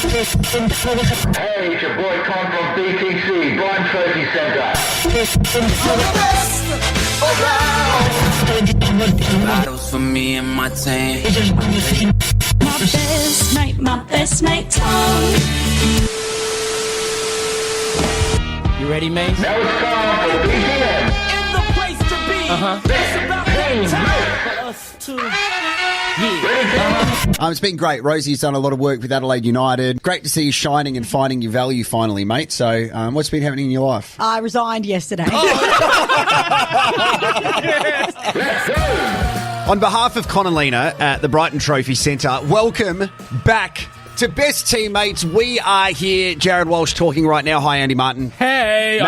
Hey, it's your boy Con from BTC, Brian Trophy Centre. Bottles for me and my team. My best mate, Tom. You ready, mate? Now it's time for BTM. In the place to be. It's about that time for us to. It's been great. Rosie's done a lot of work with Adelaide United. Great to see you shining and finding your value finally, mate. So what's been happening in your life? I resigned yesterday. On behalf of Con and Lena at the Brighton Trophy Centre, welcome back to Best Teammates. We are here. Jarrod Walsh talking right now. Hi, Andy Martin. Hey,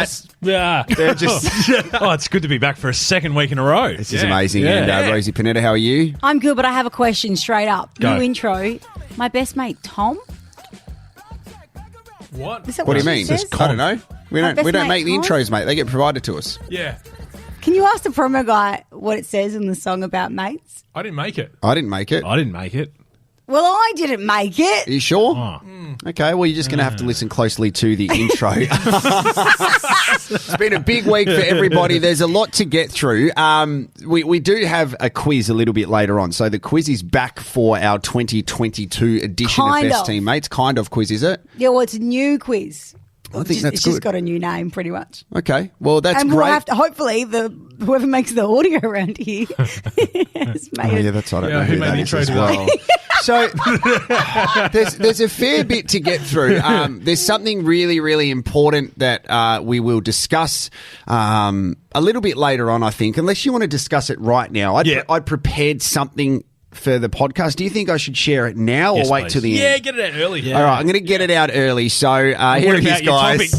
They're just it's good to be back for a second week in a row. This is amazing. And Rosie Panetta, how are you? I'm good, but I have a question straight up. Go. New intro. My best mate, Tom? What? Is that What do you she mean? says? I don't know. We My don't best make the mate, intros, mate. They get provided to us. Yeah, Can you ask the promo guy what it says in the song about mates? I didn't make it. I didn't make it. I didn't make it. Well, I didn't make it. Are you sure? Oh. Okay, well, you're just going to have to listen closely to the intro. It's been a big week for everybody. There's a lot to get through. We do have a quiz a little bit later on. So the quiz is back for our 2022 edition Kind of Best of. Teammates. Kind of quiz, is it? Yeah, well, it's a new quiz. I think that's It's good. just got a new name, pretty much. Okay, well, that's And great. we'll have to, hopefully, whoever makes the audio around here has Oh, made yeah, it. that's I don't Yeah, know who who made that the is intro as to well. So there's a fair bit to get through. There's something really, really important that we will discuss a little bit later on, I think, unless you want to discuss it right now. I'd prepared something for the podcast. Do you think I should share it now Yes, or wait please. till the Yeah, end? get it out early. All right, I'm going to get it out early. So here it is, guys.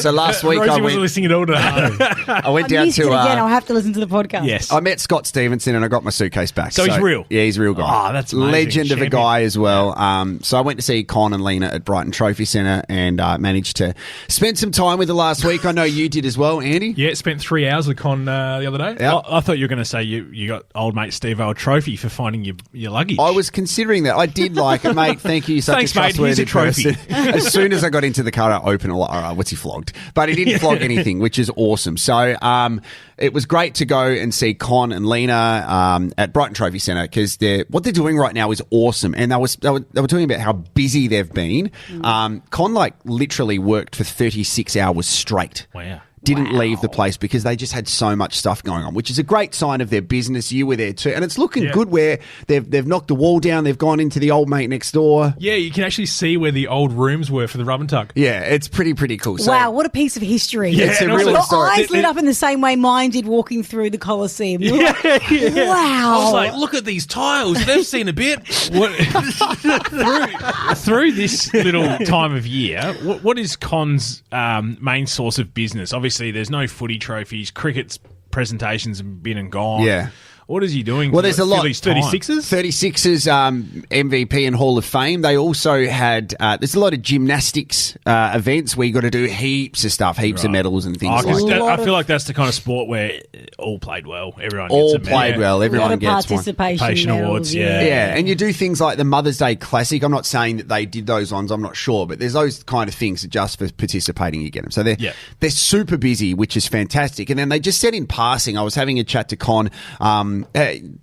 So last week Rosie I wasn't went listening at all today. I went I down missed to it again. I'll have to listen to the podcast. Yes. I met Scott Stevenson and I got my suitcase back. So he's real? Yeah, he's a real guy. Oh, that's amazing. Legend of a Champion. guy as well. So I went to see Con and Lena at Brighton Trophy Centre and managed to spend some time with her last week. I know you did as well, Andy. Yeah, spent 3 hours with Con the other day. Yep. I thought you were going to say you got old mate Steve a trophy for finding your luggage. I was considering that. I did like it, mate. Thank you. You're such Thanks, a mate. Here's trustworthy your trophy. person. As soon as I got into the car, I opened it. Like, all right, what's he flogged? But he didn't flog anything, which is awesome. So it was great to go and see Con and Lena at Brighton Trophy Centre because what they're doing right now is awesome. And they were talking about how busy they've been. Con literally worked for 36 hours straight. Wow. Didn't leave the place because they just had so much stuff going on, which is a great sign of their business. You were there too. And it's looking good where they've knocked the wall down. They've gone into the old mate next door. Yeah, you can actually see where the old rooms were for the rub and tuck. Yeah, it's pretty cool. So, Wow, what a piece of history. Yeah, it's a and real also- Your story. eyes lit up in the same way mine did walking through the Colosseum. You were like, Wow. wow. I was like, look at these tiles. They've seen a bit. Through this little time of year, what is Con's main source of business? Obviously, there's no footy trophies. Cricket's presentations have been and gone. Yeah. What is he doing? Well, to there's a lot. fill his 36ers? 36ers MVP and Hall of Fame. They also had, there's a lot of gymnastics events where you got to do heaps of stuff, heaps of medals and things like that. I feel like that's the kind of sport where all played well. Everyone All gets a played medal. well. a lot Everyone of gets one. participation Participation medals, awards, yeah. Yeah, and you do things like the Mother's Day Classic. I'm not saying that they did those ones. I'm not sure, but there's those kind of things that just for participating you get them. So they're super busy, which is fantastic. And then they just said in passing, I was having a chat to Con,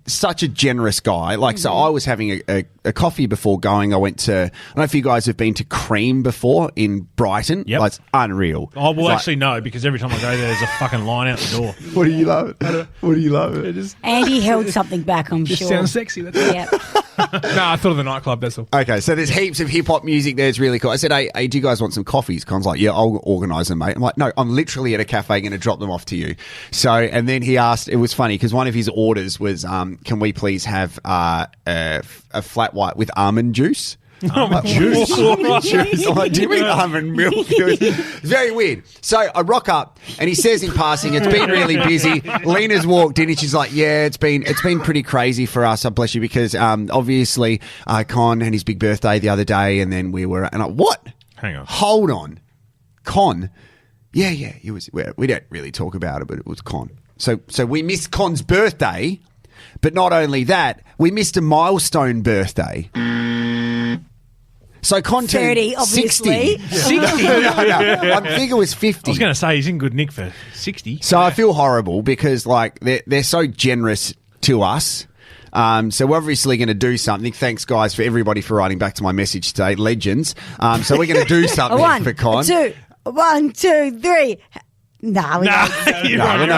such a generous guy. So I was having a coffee before going. I went to, I don't know if you guys have been to Cream before in Brighton. Yep. It's unreal. I will actually know because every time I go there's a fucking line out the door. What do you love it? What do you love it? Andy held something back, I'm Just sure. sounds sexy. That's it. Yeah. No, I thought of the nightclub. That's all. Okay, so there's heaps of hip hop music there. It's really cool. I said, hey, do you guys want some coffees? Con's like, yeah, I'll organise them, mate. I'm like, no, I'm literally at a cafe going to drop them off to you. So, and then he asked, it was funny because one of his orders was, can we please have a flat white with almond juice? Almond juice. I'm like, do you mean almond milk? It's very weird. So I rock up and he says in passing, it's been really busy. Lena's walked in and she's like, yeah, it's been pretty crazy for us. God bless you, because obviously Con had his big birthday the other day and then we were, and I, what? Hang on. Hold on. Con. Yeah, it was, we don't really talk about it, but it was Con. So we missed Con's birthday But not only that, we missed a milestone birthday. So Con 30, obviously. 60. No, I think it was 50. I was going to say he's in good nick for 60. So I feel horrible because like they're so generous to us. So we're obviously going to do something. Thanks, guys, for everybody for writing back to my message today. Legends. So we're going to do something for Con. 1, 2, 3. No, we're not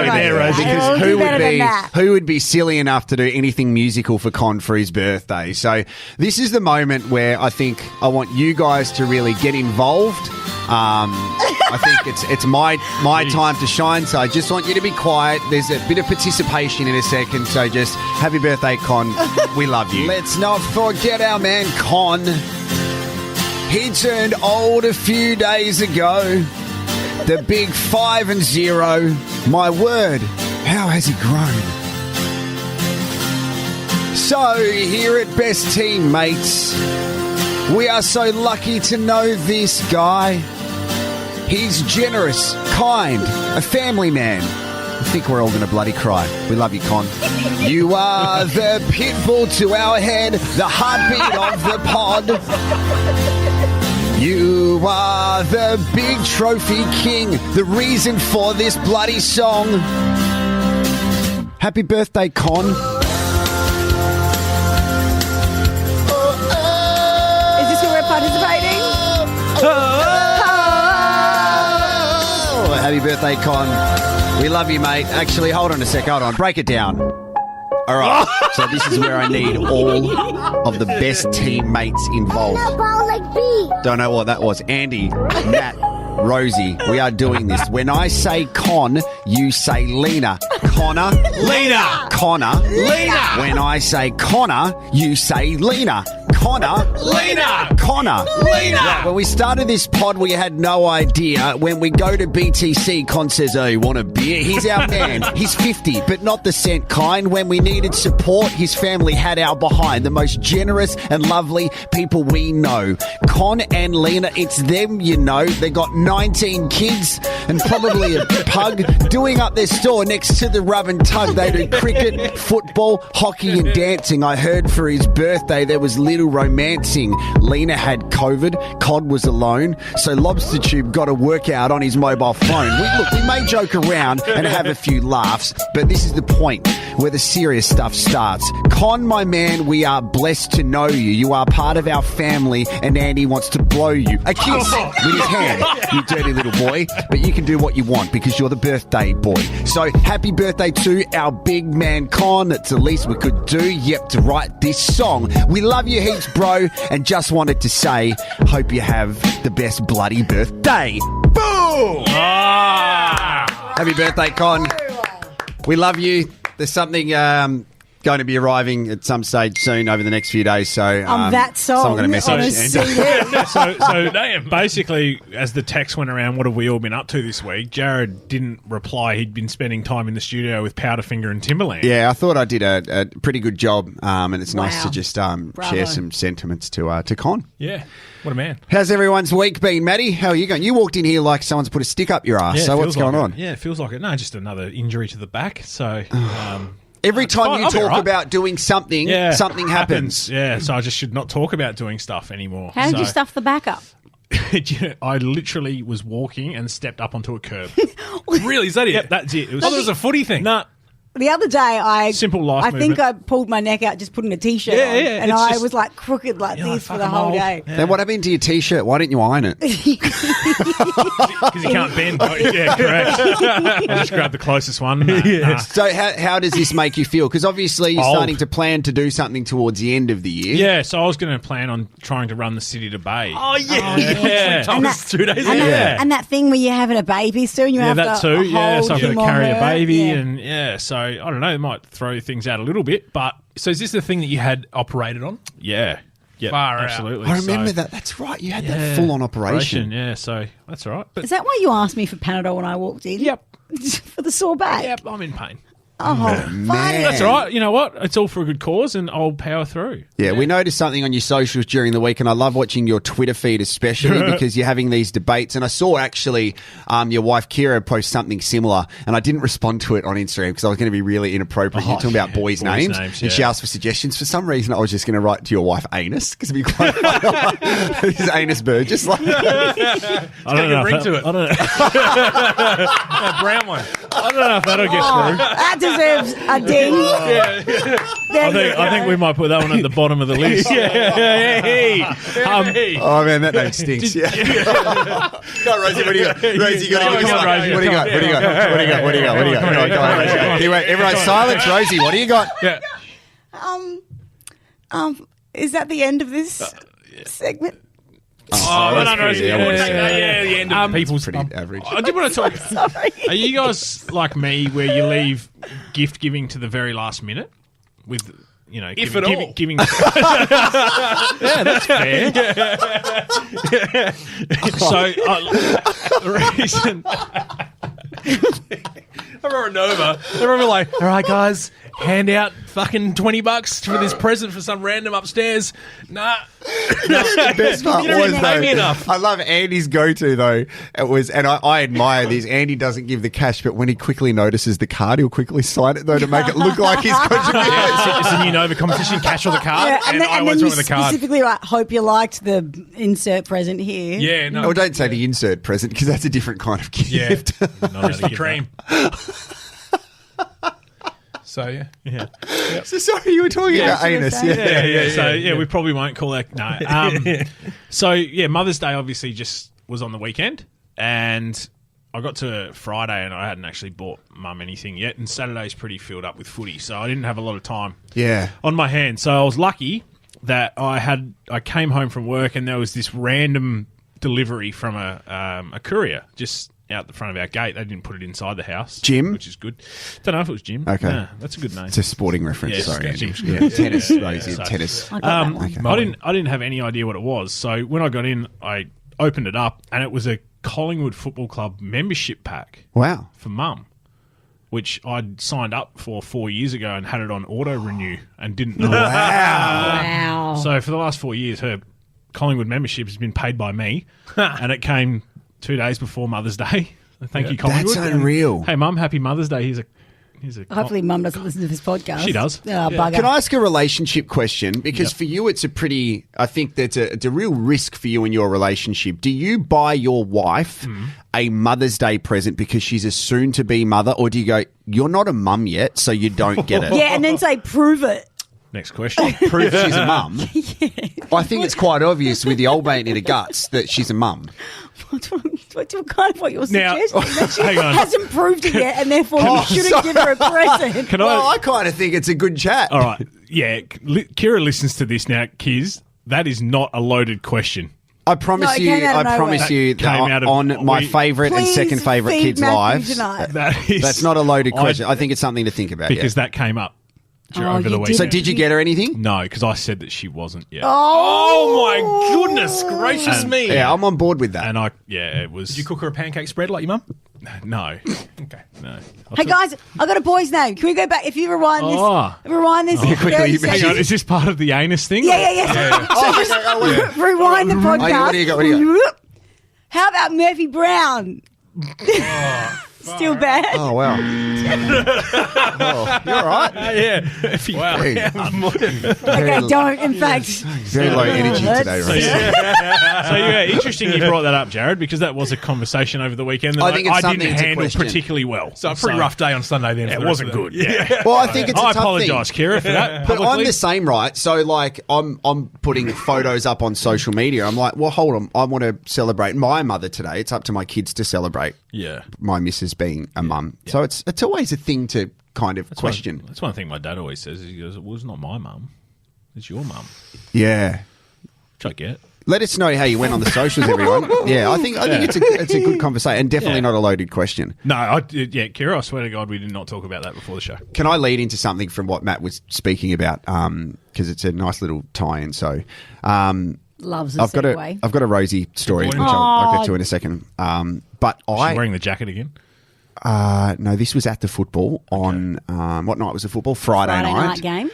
there, Rosie. Because We'll do better than that. who would be silly enough to do anything musical for Con for his birthday? So this is the moment where I think I want you guys to really get involved. I think it's my time to shine, so I just want you to be quiet. There's a bit of participation in a second, so just happy birthday, Con. We love you. Let's not forget our man, Con. He turned old a few days ago. The big 5 and 0. My word, how has he grown? So, here at Best Teammates, we are so lucky to know this guy. He's generous, kind, a family man. I think we're all going to bloody cry. We love you, Con. You are the pit bull to our head, the heartbeat of the pod. You are the big trophy king, the reason for this bloody song. Happy birthday, Con. Is this where we're participating? Oh, happy birthday, Con. We love you, mate. Actually, hold on a sec. Hold on. Break it down. All right. So this is where I need all of the best teammates involved. Don't know what that was. Andy, Matt, Rosie, we are doing this. When I say Con, you say Lena. Connor. Lena. Connor. Lena. When I say Connor, you say Lena. Connor. Lena. Connor. Lena. Right, when we started this pod, we had no idea. When we go to BTC, Con says, oh, you want a beer? He's our man. He's 50, but not the cent kind. When we needed support, his family had our behind. The most generous and lovely people we know. Con and Lena, it's them, you know. They got 19 kids and probably a pug doing up their store next to the Rub and Tug. They do cricket, football, hockey and dancing. I heard for his birthday there was little romancing. Lena had COVID, Cod was alone, so Lobster Tube got a workout on his mobile phone. We may joke around and have a few laughs, but this is the point where the serious stuff starts. Con, my man, we are blessed to know you. You are part of our family, and Andy wants to blow you a kiss with his hand, you dirty little boy. But you can do what you want because you're the birthday boy. So happy birthday to our big man Con. That's the least we could do, to write this song. We love you heaps, bro, and just wanted to say, hope you have the best bloody birthday. Boom! Happy birthday, Con. We love you. There's something going to be arriving at some stage soon over the next few days. So that song. Someone going to message Andy. So basically, as the text went around, what have we all been up to this week? Jarrod didn't reply. He'd been spending time in the studio with Powderfinger and Timberland. Yeah, I thought I did a pretty good job, and it's nice to just Bravo. share some sentiments to Con. Yeah, what a man. How's everyone's week been, Matty? How are you going? You walked in here like someone's put a stick up your ass. Yeah, So what's going on? Yeah, it feels like it. No, just another injury to the back. So Every time fine, you I'll be talk right. about doing something, something happens. Yeah, so I just should not talk about doing stuff anymore. How did you stuff the back up? I literally was walking and stepped up onto a curb. Really? Is that it? Yep, that's it. It was a footy thing. No. The other day, Simple life I think movement. I pulled my neck out just putting a T-shirt on. And it's I just- was like crooked like You're like, this for fuck, the I'm whole old. day. Yeah. Then what happened to your T-shirt? Why didn't you iron it? Because you can't bend. Yeah, correct. I just grabbed the closest one. Nah. So how does this make you feel? Because obviously you're Old. starting to plan to do something towards the end of the year. Yeah, so I was going to plan on trying to run the city to Bay. Oh, yeah. Yeah. Told us 2 days ago. And that thing where you're having a baby soon, you Yeah, have that to too. Yeah, hold so I've got to him or carry a her. baby, Yeah. and so I don't know. It might throw things out a little bit, but So is this the thing that you had operated on? yeah, Far out. absolutely. I remember So- that. That's right. You had that full-on operation. Yeah, so that's all right. But Is that why you asked me for Panadol when I walked in? Yep. For the sore back? Yep, I'm in pain. Oh, man. That's all right. You know what? It's all for a good cause, and I'll power through. Yeah, we noticed something on your socials during the week, and I love watching your Twitter feed, especially because you're having these debates. And I saw actually your wife Kira post something similar, and I didn't respond to it on Instagram because I was going to be really inappropriate. You're talking about boys' names, and she asked for suggestions. For some reason, I was just going to write to your wife Anus because it'd be quite fun. This is Anus Burgess. Like, I don't know. Ring to it. I don't know. A brown one. I don't know if that'll get through. that deserves a ding. I think we might put that one at the bottom of the list. oh man, that name stinks. Yeah. Go, Rosie. What do you got? Rosie, you got Come on, Rosie. What do you got? What do you got? What do you got? What do you got? What do you got? Come on, Rosie. Anyway, everyone, silence. Rosie, what do you got? Yeah. Is that the end of this segment? Oh, that's no, pretty- Rosie. I wouldn't say that. Yeah, the end of people's Pretty average. I did want to talk. Sorry. Are you guys like me, where you leave gift giving to the very last minute? With If at all. giving. Yeah, that's fair. So the reason. I remember Nova. They were like, all right, guys, hand out fucking $20 for this present for some random upstairs. Nah. The best part You don't was even pay me though, enough. I love Andy's go-to though. It was, and I admire this. Andy doesn't give the cash, but when he quickly notices the card, he'll quickly sign it though to make it look like he's contributing. It's a new Nova competition, cash or the card, Yeah, and I and always then went you with the card. specifically like, hope you liked the insert present here. Yeah, no. Oh, don't say the insert present because that's a different kind of gift. Yeah. Krispy Cream. So, yeah. Yeah. So sorry, you were talking about what you were anus. saying. Yeah. So we probably won't call that. No. So Mother's Day obviously just was on the weekend, and I got to Friday and I hadn't actually bought Mum anything yet, and Saturday's pretty filled up with footy, so I didn't have a lot of time Yeah. on my hands. So I was lucky that I came home from work and there was this random delivery from a courier just out the front of our gate. They didn't put it inside the house. Jim? Which is good. Don't know if it was Jim. Okay. Yeah, that's a good name. It's a sporting reference. Yeah, sorry, Jim. Andy. Yeah, tennis, Rosie, So- tennis. I got that one. Okay. I didn't have any idea what it was. So when I got in, I opened it up and it was a Collingwood Football Club membership pack Wow. for Mum, which I'd signed up for 4 years ago and had it on auto renew and didn't know. Wow. So for the last 4 years, her Collingwood membership has been paid by me, and it came 2 days before Mother's Day. Thank you, Collingwood. That's unreal. Hey, Mum, happy Mother's Day. Here's a Hopefully Mum doesn't listen to this podcast. She does. Oh, bugger. Can I ask a relationship question? Because Yep. for you, it's a pretty, I think that's it's a real risk for you in your relationship. Do you buy your wife a Mother's Day present because she's a soon to be mother, or do you go, you're not a mum yet, so you don't get it? Yeah, and then say, prove it. next question. Prove she's a mum. I think it's quite obvious with the old mate in the guts that she's a mum. What kind of what you're Now- suggesting? That she hang on. hasn't proved it yet, and therefore Oh, you shouldn't sorry. give her a present. Can Well, I? I kind of think it's a good chat. All right. Yeah, Kira listens to this now. Kiz, that is not a loaded question. I promise No, it you, came out of I promise nowhere. you That came out that of- on my we- favourite and Please second favourite feed kids' Matthew lives. tonight. That is, That's not a loaded question. I think it's something to think about. because that came up Oh, over the you weekend. did. So did you get her anything? No, because I said that she wasn't yet. Oh, my goodness gracious And- me. Yeah, I'm on board with that. And it was. Did you cook her a pancake spread like your mum? No. Okay. No. Hey guys, I got a boy's name. Can we go back? If you rewind Oh. this quickly, 30 you seconds. Hang on, is this part of the anus thing? Yeah. So just rewind the podcast. Okay, what do you got? How about Murphy Brown? Still bad. Oh, wow. Oh, you're all right. Yeah. Wow. Hey, Okay, don't. In fact, very low energy today, Let's- right? So yeah, interesting you brought that up, Jarrod, because that was a conversation over the weekend that I think it's something didn't to handle question. particularly well. So a pretty rough day on Sunday then. It wasn't good. Yeah. Well, I think it's a I tough apologise, thing. Kira, for that. But I'm publicly. the same, right? So, like, I'm putting photos up on social media. I'm like, well, hold on. I want to celebrate my mother today. It's up to my kids to celebrate Yeah. my missus being a mum. So it's always a thing to kind of question. That's one thing my dad always says. He goes, well, it's not my mum. It's your mum. Yeah. Which I get. Let us know how you went on the socials, everyone. Yeah, I think it's a good conversation and definitely Yeah. not a loaded question. No, Kira, I swear to God, we did not talk about that before the show. Can I lead into something from what Matt was speaking about? Because it's a nice little tie-in. So, Loves a I've got segue. a Rosie story, which I'll get to in a second. But She's wearing the jacket again. No, this was at the football on what night was the football? Friday night game.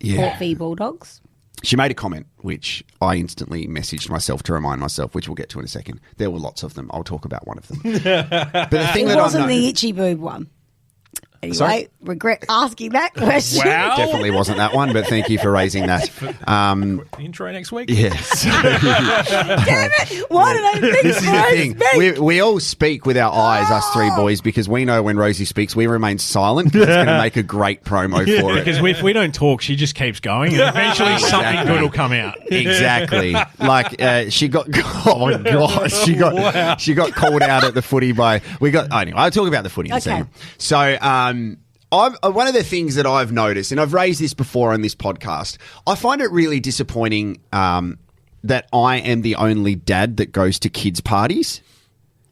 Yeah. Port v Bulldogs. She made a comment, which I instantly messaged myself to remind myself, which we'll get to in a second. There were lots of them. I'll talk about one of them. But the thing It that wasn't I the itchy boob one. Anyway, Sorry? regret asking that question. Wow. definitely wasn't that one, but thank you for raising that. Intro next week. Yes. Damn it! Why did I think This is the thing. We all speak with our eyes, us three boys, because we know when Rosie speaks, we remain silent. 'Cause it's going to make a great promo for it. Because if we don't talk, she just keeps going, and eventually something good will come out. Exactly. Like she got. Oh my god! She got called out at the footy by. Anyway, I'll talk about the footy in a second. So. One of the things that I've noticed, and I've raised this before on this podcast, I find it really disappointing that I am the only dad that goes to kids' parties.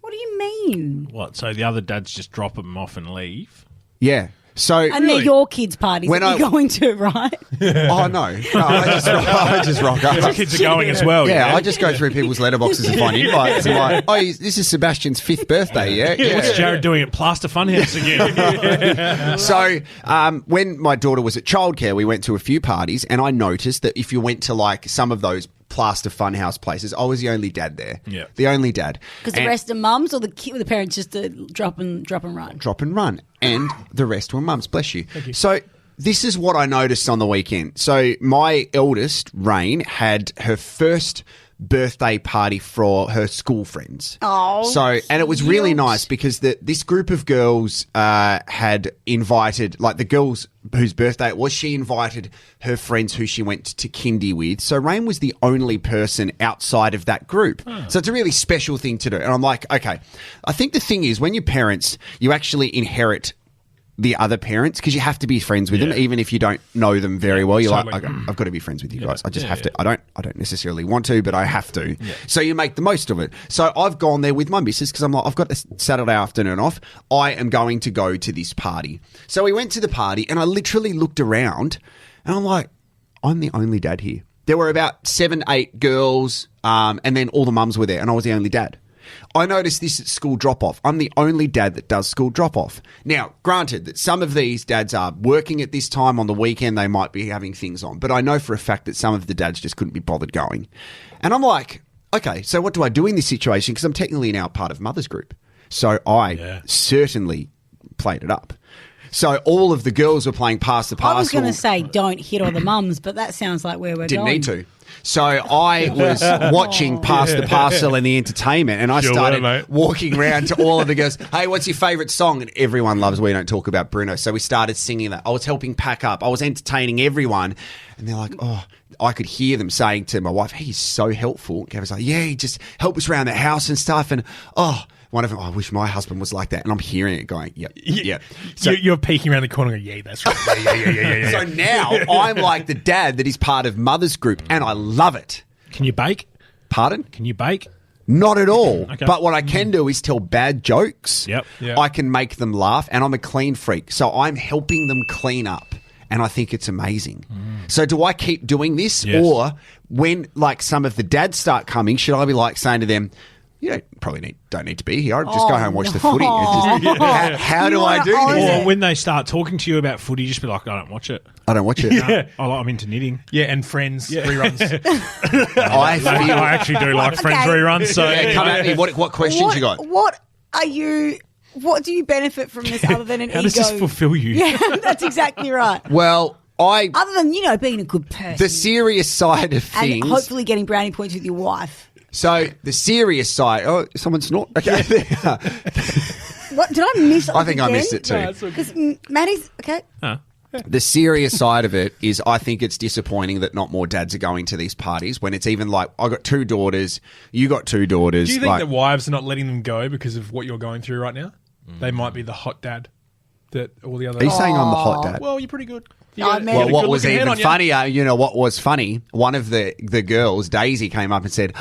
What do you mean? What? So the other dads just drop them off and leave? Yeah. So And they're your kids' parties When that you're going to, right? Oh no, I just rock up. The kids are going as well. Yeah, I just go through people's letterboxes and find invites. And like, oh, this is Sebastian's 5th birthday. Yeah. What's Jarrod doing at Plaster Funhouse again? So when my daughter was at childcare, we went to a few parties, and I noticed that if you went to like some of those Plaster Funhouse places, I was the only dad there. Yeah. The only dad. Because the rest are mums or the parents just drop and run? Drop and run. And the rest were mums, bless you. So this is what I noticed on the weekend. So my eldest, Rain, had her first birthday party for her school friends. Oh, and it was really nice because this group of girls had invited, like the girls whose birthday it was, she invited her friends who she went to kindy with. So Rain was the only person outside of that group. So it's a really special thing to do. And I'm like, okay, I think the thing is when you're parents, you actually inherit the other parents because you have to be friends with them even if you don't know them very well. You're totally. like, okay, I've got to be friends with you guys. I just have to. I don't necessarily want to, but I have to. So you make the most of it. So I've gone there with my missus because I'm like, I've got this Saturday afternoon off. I am going to go to this party. So we went to the party and I literally looked around and I'm like, I'm the only dad here. There were about 7, 8 girls and then all the mums were there and I was the only dad. I noticed this at school drop-off. I'm the only dad that does school drop-off. Now, granted that some of these dads are working at this time on the weekend, they might be having things on, but I know for a fact that some of the dads just couldn't be bothered going. And I'm like, okay, so what do I do in this situation? Because I'm technically now part of Mother's Group. So I certainly played it up. So all of the girls were playing Pass the Parcel. I was going to say don't hit all the mums, but that sounds like where we're Didn't going. need to. So I was watching Pass the Parcel and the entertainment, and I started walking around to all of the girls. Hey, what's your favourite song? And everyone loves We Don't Talk About Bruno. So we started singing that. I was helping pack up. I was entertaining everyone. And they're like, oh, I could hear them saying to my wife, hey, he's so helpful. Gav was like, yeah, he just helped us around the house and stuff. And, one of them, I wish my husband was like that. And I'm hearing it going, yep. So, You're peeking around the corner going, yeah, that's right. Yeah. So now I'm like the dad that is part of Mother's Group, and I love it. Can you bake? Pardon? Can you bake? Not at all. Okay. But what I can do is tell bad jokes. Yep. I can make them laugh, and I'm a clean freak. So I'm helping them clean up, and I think it's amazing. So do I keep doing this? Yes. Or when like some of the dads start coming, should I be like saying to them, you don't need to be here. Just go home and watch the footy. It's just, how do I do this? Or when they start talking to you about footy, just be like, I don't watch it. I don't watch it. I'm into knitting. Yeah, and Friends reruns. I actually do like Friends reruns. So come at me. What questions you got? What do you benefit from this other than an ego? How does this fulfill you? Yeah, that's exactly right. Well, Other than, being a good person. the serious side of and things. hopefully getting brownie points with your wife. So the serious side. Oh, someone snort. Okay. What did I miss? I think I missed it too. Because Matty's okay. The serious side of it is I think it's disappointing that not more dads are going to these parties when it's even like, I got 2 daughters, you got 2 daughters. Do you think that wives are not letting them go because of what you're going through right now? They might be the hot dad that all the other... Are you saying I'm the hot dad? Well, you're pretty good. Well, what was even funnier, what was funny, one of the girls, Daisy, came up and said,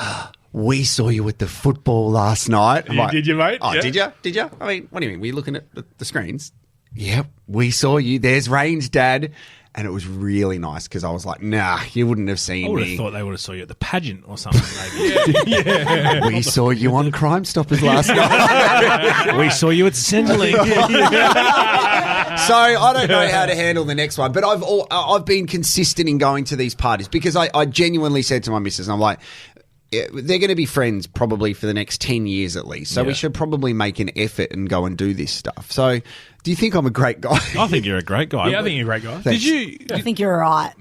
we saw you at the football last night. Did you, mate? Oh, Yeah. Did you? I mean, what do you mean? Were you looking at the screens? Yep, we saw you. There's Rain's dad. And it was really nice because I was like, nah, you wouldn't have I seen would me. have thought they would have saw you at the pageant or something. Maybe. We saw you on Crime Stoppers last night. We saw you at Centrelink. So I don't know how to handle the next one, but I've been consistent in going to these parties because I genuinely said to my missus, I'm like, they're going to be friends probably for the next 10 years at least. So we should probably make an effort and go and do this stuff. So do you think I'm a great guy? I think you're a great guy. Yeah, I think you're a great guy. Thanks. I think you're all right.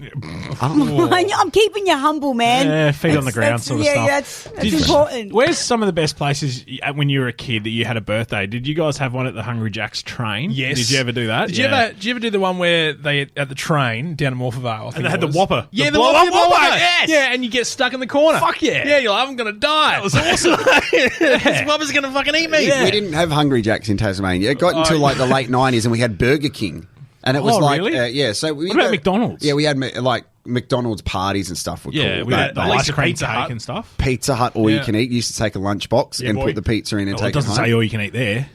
I'm keeping you humble, man. Yeah, feet on the ground sort of stuff. That's important. Where's some of the best places when you were a kid that you had a birthday? Did you guys have one at the Hungry Jack's train? Yes. Did you ever do that? Did you ever do the one where they at the train down in Morphettvale? I think And they had it the was. Whopper. Yeah, The the Whopper. Whopper, yes. Yeah, and you get stuck in the corner. Fuck yeah. Yeah, you're like, I'm gonna die. That was awesome. This Whopper's gonna fucking eat me. We didn't have Hungry Jacks in Tasmania. It got into like the late 90s and we had Burger King. And it was like, really? so we What about McDonald's? Yeah, we had like McDonald's parties and stuff. Were Yeah, cool, we had but the like ice the cream Pizza cake Hut. and stuff. Pizza Hut, all you Yeah. can eat. You used to take a lunchbox and boy. put the pizza in and Well, it take it doesn't home. say all you can eat there.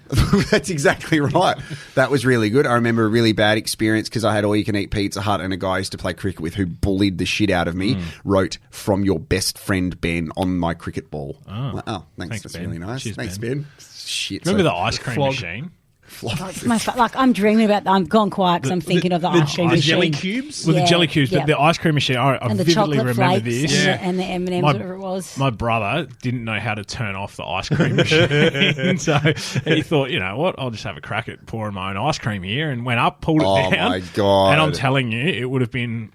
That's exactly right. That was really good. I remember a really bad experience because I had all you can eat Pizza Hut and a guy I used to play cricket with who bullied the shit out of me wrote "From your best friend Ben" on my cricket ball. Oh, thanks. That's Ben. really nice. Cheers, Thanks, Ben. Ben. Shit. Remember so- the ice cream flog. machine? I'm dreaming about that. I'm gone quiet because I'm thinking of the ice cream The machine. jelly cubes. With Yeah, the jelly cubes, yeah. but the ice cream machine, I And the vividly chocolate remember flakes this. and the M&Ms, whatever it was. My brother didn't know how to turn off the ice cream machine. So he thought, you know what, I'll just have a crack at pouring my own ice cream here, and went up, pulled it Oh, down. my God. And I'm telling you, it would have been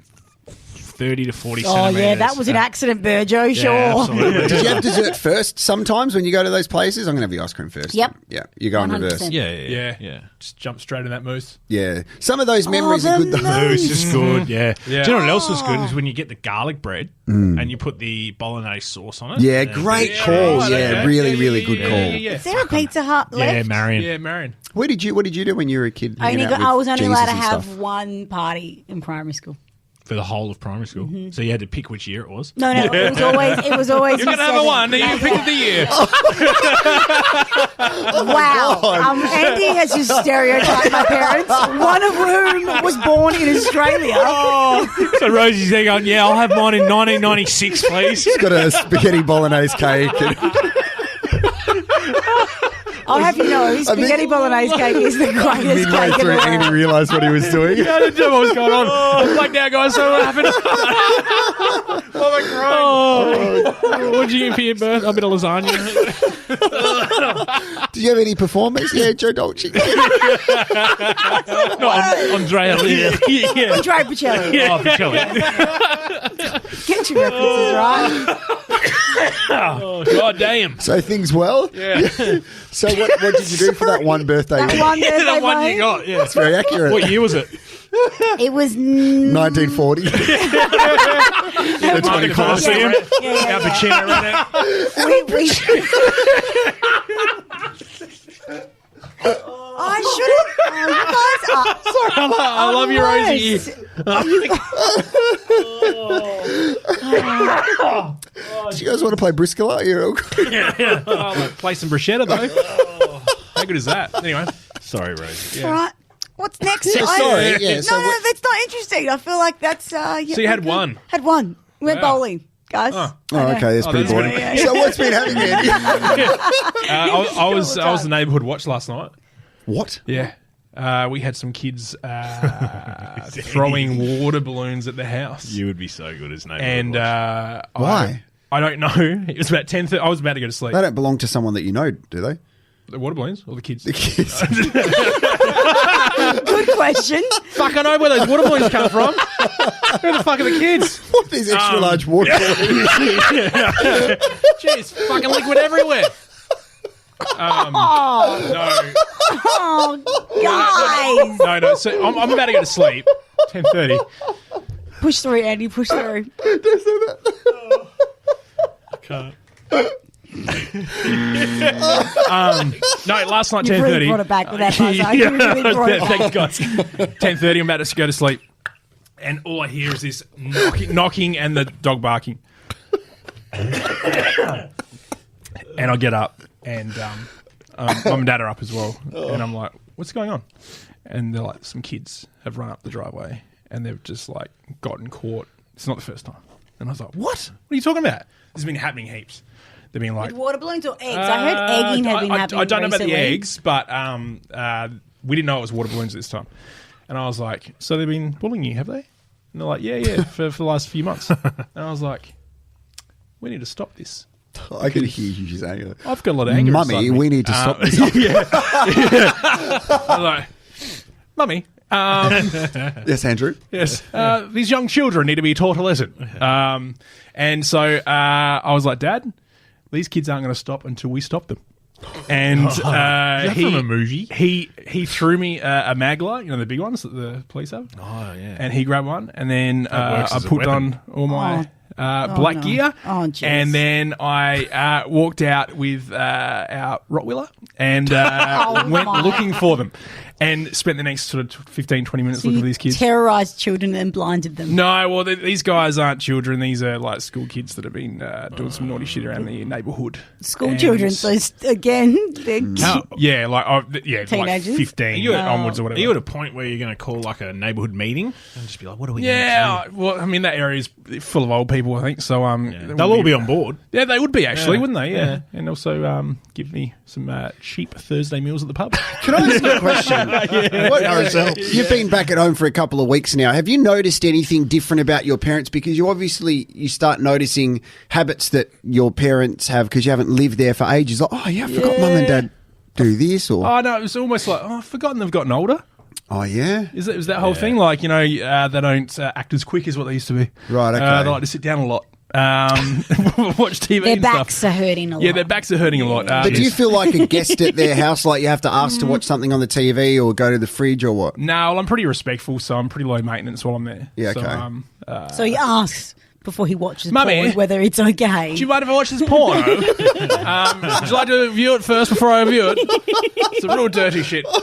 30 to 40 Oh, centimetres. yeah, that was an accident, Burjo, sure. Yeah, absolutely. Did you have dessert first sometimes when you go to those places? I'm going to have the ice cream first. Yep. Yeah. You go in 100%. reverse. Yeah. Just jump straight in that mousse. Yeah. Some of those memories the are good though. mousse. It's just good, yeah. Yeah. Do you know what else was good? Is when you get the garlic bread and you put the bolognese sauce on it. Yeah, And great it's- call. right, Yeah, okay. really, Yeah, really yeah, good yeah, call. yeah, yeah. Is there a Pizza Hut left? Yeah, Marion. Yeah, Marion. What did you do when you were a kid? I hanging out with was only allowed to Jesus and have stuff? one party in primary school. For the whole of primary school. So you had to pick which year it was. No, it was always. You're gonna have a one. You pick of the year. Wow. Andy has just stereotyped my parents, one of whom was born in Australia. So Rosie's there going, yeah, I'll have mine in 1996, please. He's got a spaghetti bolognese cake. And I'll have you know, spaghetti bolognese cake is the greatest midway cake in the through, world. Andy realised what he was doing. I didn't know what was going on. I'm like, now, guys, so what happened? What'd you get for your birth? A bit of lasagna. Do you have any performers? Yeah, Joe Dolce. Andrea Lear. Yeah. Andre Pacelli. Oh, Pacelli. Get your references right. Oh, God damn. So things well? Yeah. So what did you do for that one birthday? That one birthday The one party, you got, yeah. It's very accurate. What year was it? it was 1940. The 24th. Coliseum. yeah. Al Pacino ran it. I shouldn't. Oh, you guys are. I love you, Rosie. Do you guys want to play Briscoe? You're all good. Oh, like, play some bruschetta, though. How good is that? Anyway. Sorry, Rosie. All right. What's next? Yeah, sorry. Yeah, so no, that's not interesting. I feel like that's. Yeah, So you had okay. one? Had one. We went Wow. bowling, guys. Oh, okay, that's pretty that's boring. good. So what's been happening, Andy? I was the neighbourhood watch last night. What? Yeah. We had some kids throwing water balloons at the house. You would be so good as neighbourhood. And Why? I don't know. It was about 10:30. I was about to go to sleep. They don't belong to someone that you know, do they? The water balloons or the kids? The kids. Good question. Fuck, I know where those water balloons come from. Who the fuck are the kids? What are these extra large water balloons? Jeez, fucking liquid everywhere. No. Oh, guys. No. So I'm about to go to sleep. 10:30. Push through, Andy. Push through. No, last night, You 10:30. really brought it back with that buzzer. You really brought it back. Thank God. 10:30, I'm about to go to sleep. And all I hear is this knocking and the dog barking. And I get up and mum and dad are up as well. And I'm like, what's going on? And they're like, some kids have run up the driveway and they've just like gotten caught. It's not the first time. And I was like, what? What are you talking about? This has been happening heaps. They've been like... With water balloons or eggs? I heard egging had been happening I don't know about recently. the eggs, but we didn't know it was water balloons this time. And I was like, so they've been bullying you, have they? And they're like, yeah, for the last few months. And I was like, we need to stop this. I can hear you saying it. I've got a lot of anger inside Mummy, me. we need to stop this. I was like, Mummy... Yes, Andrew. Yes. These young children need to be taught a lesson. And so I was like, Dad, these kids aren't going to stop until we stop them. And Is that from a movie? he threw me a Magla, the big ones that the police have. Oh, yeah. And he grabbed one, and then works I as a put weapon. on all my black gear. Oh, jeez. And then I walked out with our Rottweiler and went my. looking for them. And spent the next sort of 15, 20 minutes looking for these kids. Terrorised children and blinded them. No, well, these guys aren't children. These are like school kids that have been doing some naughty shit around the neighbourhood. School children, so again, they're Yeah, like Teenagers? like 15 onwards or Are whatever. you at a point where you're going to call like a neighbourhood meeting and just be like, what are we Yeah, going to well, I mean that area is full of old people, I think. So do? They'll all be on board. Yeah, they would be actually, Yeah. wouldn't they? Yeah, Yeah. and also give me some cheap Thursday meals at the pub. Can I ask a question? What- you've been back at home for a couple of weeks now. Have you noticed anything different about your parents? Because you start noticing habits that your parents have because you haven't lived there for ages. Like, oh yeah, I forgot mum and dad do this, or Oh no, it was almost like I've forgotten they've gotten older. oh yeah, Is that whole thing? Like, they don't act as quick as what they used to be. Right, okay. They like to sit down a lot. Watch TV their and backs stuff. are hurting a lot. Yeah, their backs are hurting a lot. But do you feel like a guest at their house? Like you have to ask to watch something on the TV or go to the fridge or what? No, well, I'm pretty respectful, so I'm pretty low maintenance while I'm there. Yeah, So, okay. So he asks before he watches Mummy, porn whether it's okay. do you mind if I watch this porno? Would you like to view it first before I view it? It's a real dirty shit. Wow.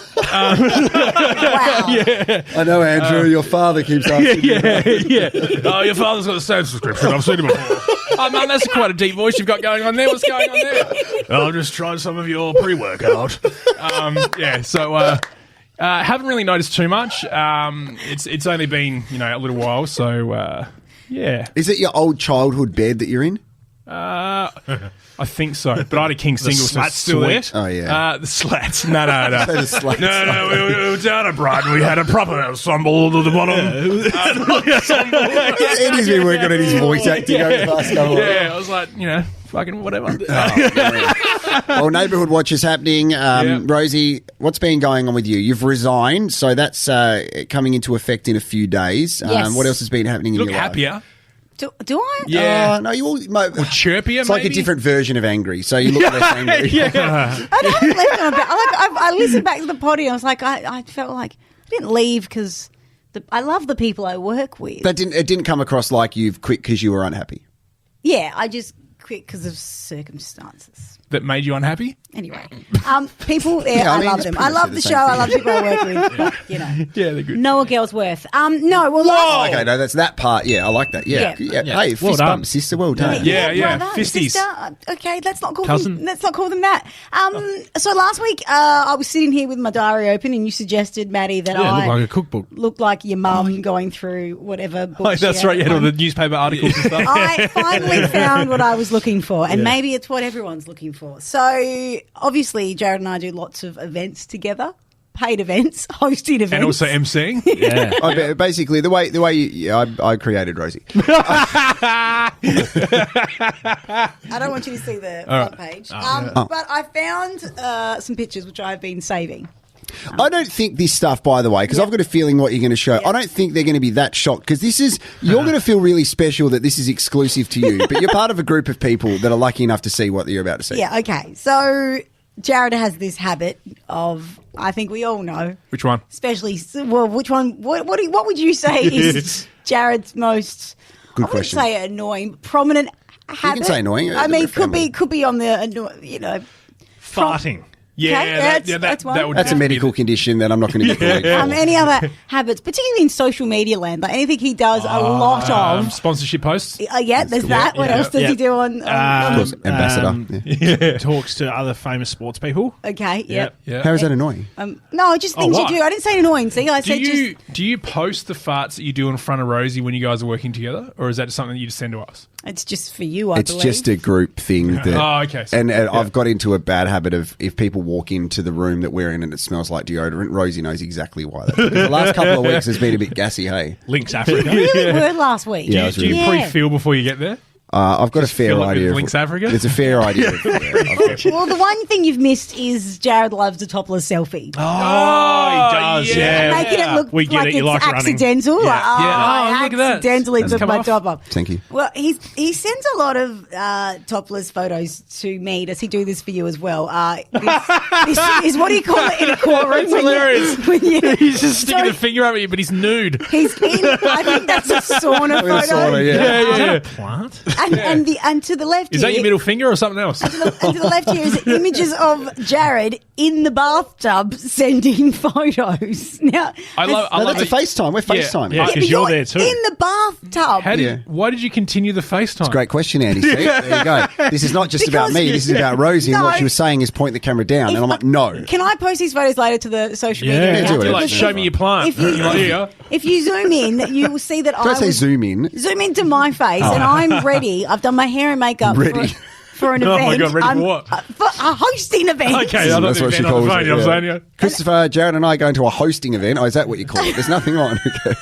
I know, Andrew. Your father keeps asking. Yeah. Oh, your father's got the same subscription. I've seen him before. Oh, man, that's quite a deep voice you've got going on there. What's going on there? I'll just try some of your pre-workout. So haven't really noticed too much. It's only been, a little while, so yeah. Is it your old childhood bed that you're in? I think so, but I had a king single, so slat's still there? Oh yeah. the slats. No. The slats. No, we were down at Brighton. We had a proper ensemble to the bottom. Eddie's been working on his voice acting over the past couple of Yeah, I was like, fucking whatever. Well, Neighbourhood Watch is happening. Rosie, what's been going on with you? You've resigned, so that's coming into effect in a few days. Yes. What else has been happening in Look your life? happier. Do I? Yeah. No, you all... Chirpier, It's like maybe? a different version of angry, so you look less angry. I don't left on a bit. I listened back to the potty. I was like, I felt like I didn't leave because I love the people I work with. But it didn't come across like you've quit because you were unhappy. Yeah, I just quit because of circumstances. That made you unhappy? Anyway, people there, Yeah, I I, mean, love it's them. pretty I much love the the same show. I thing. love people I work with. But, Yeah, they're good. Noah Girlsworth. No, well, last Okay, no, that's that part. Yeah, I like that. Yeah. Yeah. Hey, fist done. bump, sister. Well done. Yeah. brother, Fisties. sister. Okay, let's not call Cousin. them. Let's not call them that. So last week, I was sitting here with my diary open, and you suggested, Matty, that Yeah, it I looked like a cookbook. look like your mum going through whatever book. Oh, that's right. You had all the newspaper articles and stuff. I finally found what I was looking for, and maybe it's what everyone's looking for. So, obviously, Jarrod and I do lots of events together, paid events, hosting events. And also MCing. Yeah. Basically, the way I created Rosie. I don't want you to see the front page. But I found some pictures which I've been saving. I don't think this stuff, by the way, because I've got a feeling what you're going to show. I don't think they're going to be that shocked because you're going to feel really special that this is exclusive to you. But you're part of a group of people that are lucky enough to see what you're about to see. Yeah, okay. So Jarrod has this habit of, I think we all know, Which one? especially, well, which one, what would you say is Jarrod's most, Good I wouldn't question. say annoying, but prominent habit? say annoying. I mean, They're family. could be on the, Farting. Yeah, Okay, that's one. that would That's a definitely medical condition that I'm not going to get paid for. Any other habits, particularly in social media land, like anything he does a lot of. sponsorship posts. Yeah, there's that. What else does he do on? Of course, ambassador. Talks to other famous sports people. Okay, yep. Yeah. How is that annoying? No, just things you what? do. I didn't say annoying. See, I said Do you post the farts that you do in front of Rosie when you guys are working together, or is that something that you just send to us? it's just for you. I It's believe. just a group thing. That, Oh, okay. So- and I've got into a bad habit of if people walk into the room that we're in and it smells like deodorant, Rosie knows exactly why. That's because the last couple of weeks has been a bit gassy, hey? Links Africa. really were last week. Yeah, I was Do you really- pre-feel before you get there? I've got a fair fill it with idea. Links Africa? It's a fair idea. Well, the one thing you've missed is Jarrod loves a topless selfie. Oh, he does, yeah. Making it look We get like it, you it's like running. accidental. Yeah. Like, Yeah. I Oh, look at that. accidentally That's took come my off. top off. Thank you. Well, he sends a lot of topless photos to me. Does he do this for you as well? This is what do you call it in a courtroom? It's hilarious. When you, He's just sticking So a finger up at you, but he's nude. he's in. I think that's a sauna photo. sauna, yeah. Plant. And to the left Is here, that your middle finger or something else? and to the left here is images of Jarrod in the bathtub sending photos. Now, I love No, that's a it. FaceTime. We're FaceTime. Yeah. but 'cause you're there too. in the bathtub. Why did you continue the FaceTime? Great question, Andy. See? There you go. This is not just about Because- me. This is about Rosie. And No. what she was saying is point the camera down. And I'm like, no. Can I post these photos later to the social media? Yeah, account? do it. You're like, Because show me your plant. If you- You're like, yeah. If you zoom in, you will see that Don't I say was zoom in. zoom into my face, and I'm ready. I've done my hair and makeup Ready. for an Oh event. my God, ready for I'm- what? For a hosting event. Okay, I thought That's the what she event on the calls phone, it. you know what I'm yeah. saying? Christopher, Jarrod and I are going to a hosting event. Oh, is that what you call it? There's nothing on. Okay.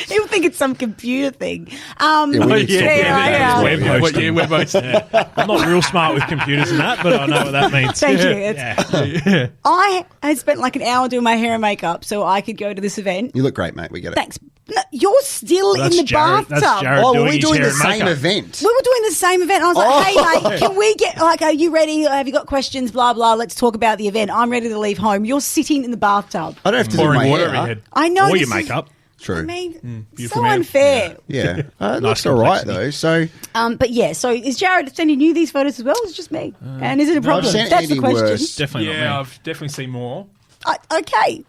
He'll think it's some computer thing. we need to talk yeah. Web hosting. Web hosting. Yeah. I'm not real smart with computers and that, but I know what that means. Thank you. It's- Yeah. I had spent like an hour doing my hair and makeup so I could go to this event. You look great, mate. We get it. Thanks. No, you're still That's in the Jarrod. bathtub. That's Jarrod. Oh, doing we're his doing hair the and same makeup. event. We were doing the same event. I was like, hey, mate, can we get, like, are you ready? Have you got questions? Blah, blah. Let's talk about the event. I'm ready to leave home. You're sitting in the bathtub. I don't have to do Pouring my water hair. over your head. I know. Or this your is- makeup. True. I mean, beautiful so man. unfair. Yeah. It looks Nice all right, complexity. though. So But yeah, so is Jarrod sending you these photos as well? It's just me. And is it a problem? sent That's Andy the question. worse. Definitely Yeah, not me. I've definitely seen more. Okay.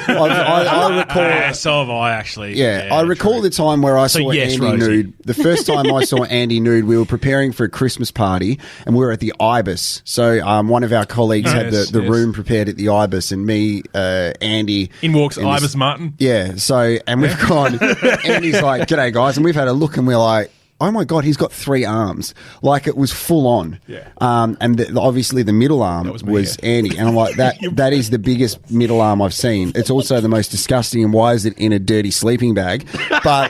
I recall. So have I, actually. Yeah, I recall true. the time where I So saw yes, Andy Rosie. nude. The first time I saw Andy nude, we were preparing for a Christmas party, and we were at the Ibis. So one of our colleagues had Yes, the yes. room prepared at the Ibis, and me, Andy. In walks and this- Ibis Martin. Yeah, so, and we've gone, Andy's like, g'day, guys, and we've had a look, and we're like, oh my God, he's got 3 arms. Like, it was full on. Yeah. And obviously the middle arm was was, me, Andy. And I'm like, that is the biggest middle arm I've seen. It's also the most disgusting, and why is it in a dirty sleeping bag? But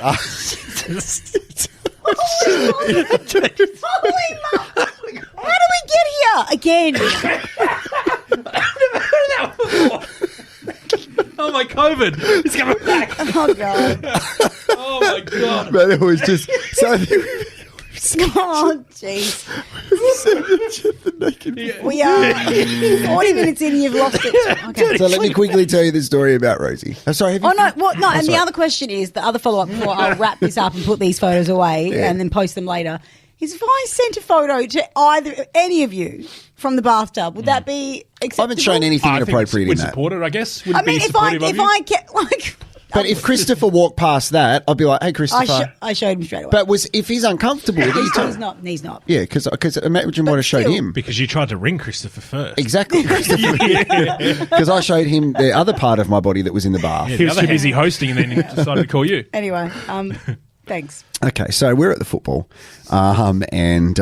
Holy mo- How do we get here again? Oh my COVID! It's coming back. Oh, God. Oh my God! but it was just so. Oh, jeez. We are 40 minutes in and you've lost it. Okay. So let me quickly tell you the story about Rosie. I'm sorry. Have you Oh, no. What? No, and the sorry. other question is, the other follow-up before I'll wrap this up and put these photos away and then post them later, is if I sent a photo to any of you from the bathtub, would that be acceptable? I haven't shown anything I think inappropriate in we'd that. support it, I guess. Would I it be mean, if I supportive of you? get, like... But if Christopher walked past that, I'd be like, "Hey, Christopher." I showed him straight away. But if he's uncomfortable, with it, you tell he's him. not. He's not. Yeah, because imagine what I showed still. him. Because you tried to ring Christopher first. Exactly, Christopher. Because I showed him the other part of my body that was in the bath. He was too busy hosting and then he decided to call you. Anyway, thanks. Okay, so we're at the football, and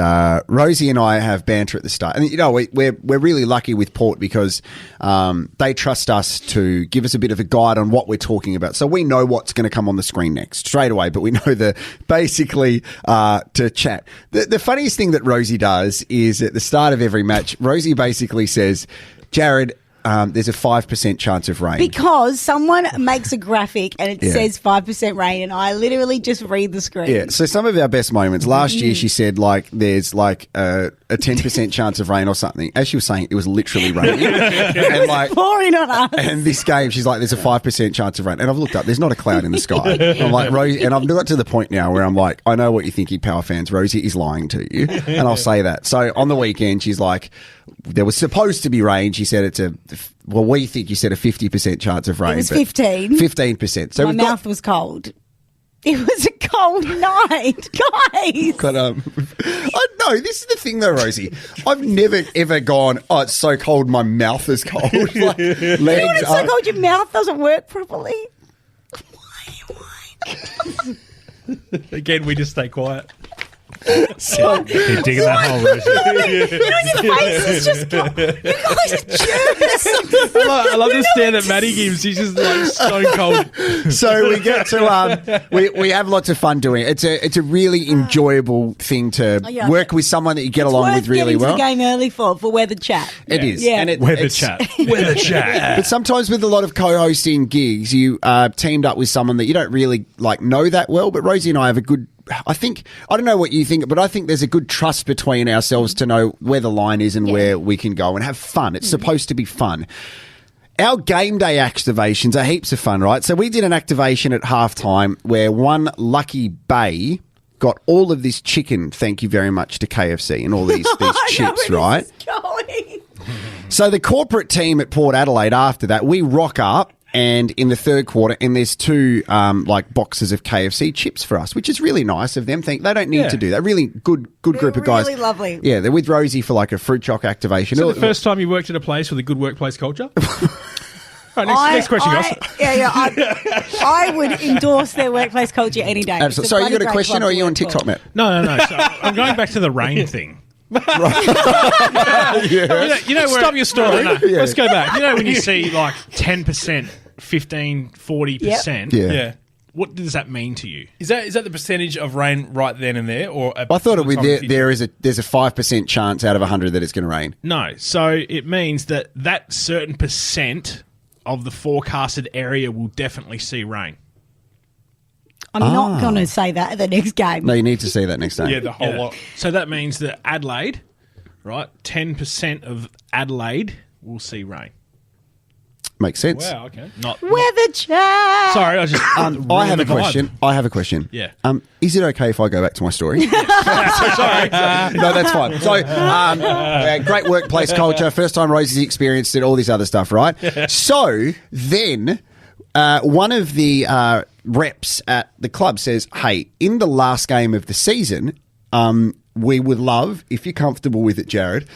Rosie and I have banter at the start, and we're really lucky with Port because they trust us to give us a bit of a guide on what we're talking about, so we know what's going to come on the screen next straight away. But we know basically to chat. The funniest thing that Rosie does is at the start of every match, Rosie basically says, "Jarrod, there's a 5% chance of rain. Because someone makes a graphic and it Yeah. says 5% rain, and I literally just read the screen. Yeah, so some of our best moments. Last year, she said, like, there's, like, a 10% chance of rain or something. As she was saying, it was literally raining. And, like, Pouring on us. and this game, she's like, there's a 5% chance of rain. And I've looked up, there's not a cloud in the sky. I'm like, Rosie, and I've got to the point now where I'm like, I know what you're thinking, Power fans. Rosie is lying to you. And I'll say that. So on the weekend, she's like, there was supposed to be rain. She said we think you said a 50% chance of rain. It was but 15. 15%. So My mouth was cold. It was a cold night, guys. But I know this is the thing though, Rosie. I've never ever gone, oh, it's so cold, my mouth is cold. Like, You know when legs it's so up. cold your mouth doesn't work properly? Why? Again, we just stay quiet. You're digging that hole, Rosie. You know your face is just gone. You guys are jerks. I love the stare that Matty gives. He's just like stone cold. So we get to we have lots of fun doing it. It's a really enjoyable thing to yeah. work with someone that you get It's along worth with really getting well. to the game early for weather chat. It is. Yeah. And Weather it's- chat. Weather chat. But sometimes with a lot of co-hosting gigs, you teamed up with someone that you don't really like know that well. But Rosie and I have a good. I don't know what you think, but I think there's a good trust between ourselves to know where the line is and where we can go and have fun. It's supposed to be fun. Our game day activations are heaps of fun, right? So we did an activation at halftime where one lucky bay got all of this chicken, thank you very much to KFC, and all these chips, right? Going. So the corporate team at Port Adelaide after that, we rock up and in the third quarter, and there's two like boxes of KFC chips for us, which is really nice of them. They don't need to do that. Really good group of guys. Really lovely. Yeah, they're with Rosie for like a fruit choc activation. So the first time you worked at a place with a good workplace culture? All right, next question, guys. I would endorse their workplace culture any day. Absolutely. It's So you got a bloody question, great or are club you to on work TikTok, for. Matt? No. So I'm going back to the rain thing. You know where, Stop your story. No. Let's go back. You know when you see like 10%, 15, 40%? Yeah. What does that mean to you? Is that the percentage of rain right then and there, or I thought it would. There's a 5% chance out of 100 that it's going to rain. No. So it means that certain percent of the forecasted area will definitely see rain. I'm not going to say that at the next game. No, you need to see that next time. Yeah, the whole lot. So that means that Adelaide, right, 10% of Adelaide will see rain. Makes sense. Wow. Okay. Not Weather chat. sorry, I was just I have a question. Yeah. Is it okay if I go back to my story? Sorry. No, that's fine. So, great workplace culture. First time Rosie's experienced it, all this other stuff, right? So then one of the reps at the club says, hey, in the last game of the season, we would love, if you're comfortable with it, Jarrod,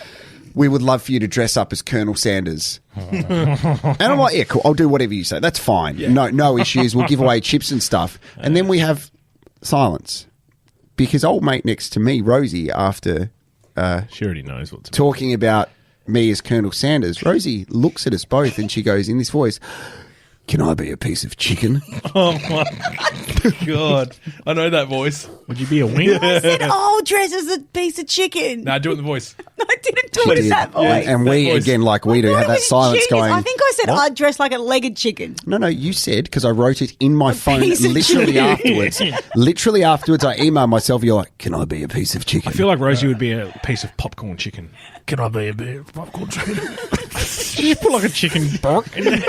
we would love for you to dress up as Colonel Sanders. And I'm like, yeah, cool. I'll do whatever you say. That's fine. Yeah. No issues. We'll give away chips and stuff. And then we have silence. Because old mate next to me, Rosie, after she already knows what's talking about me as Colonel Sanders, Rosie looks at us both and she goes in this voice, can I be a piece of chicken? Oh my God. I know that voice. Would you be a wing? I said, oh, dress as a piece of chicken. Nah, do it in the voice. I didn't do it in that voice. And we, That voice. again, like we do, I have thought it that was silence genius. going. I think I said I'd dress like a legged chicken. No, you said, because I wrote it in my phone piece of literally chicken. afterwards. Literally afterwards, I emailed myself, you're like, can I be a piece of chicken? I feel like Rosie would be a piece of popcorn chicken. Can I be a bit of popcorn chicken? Did you put like a chicken bark in there?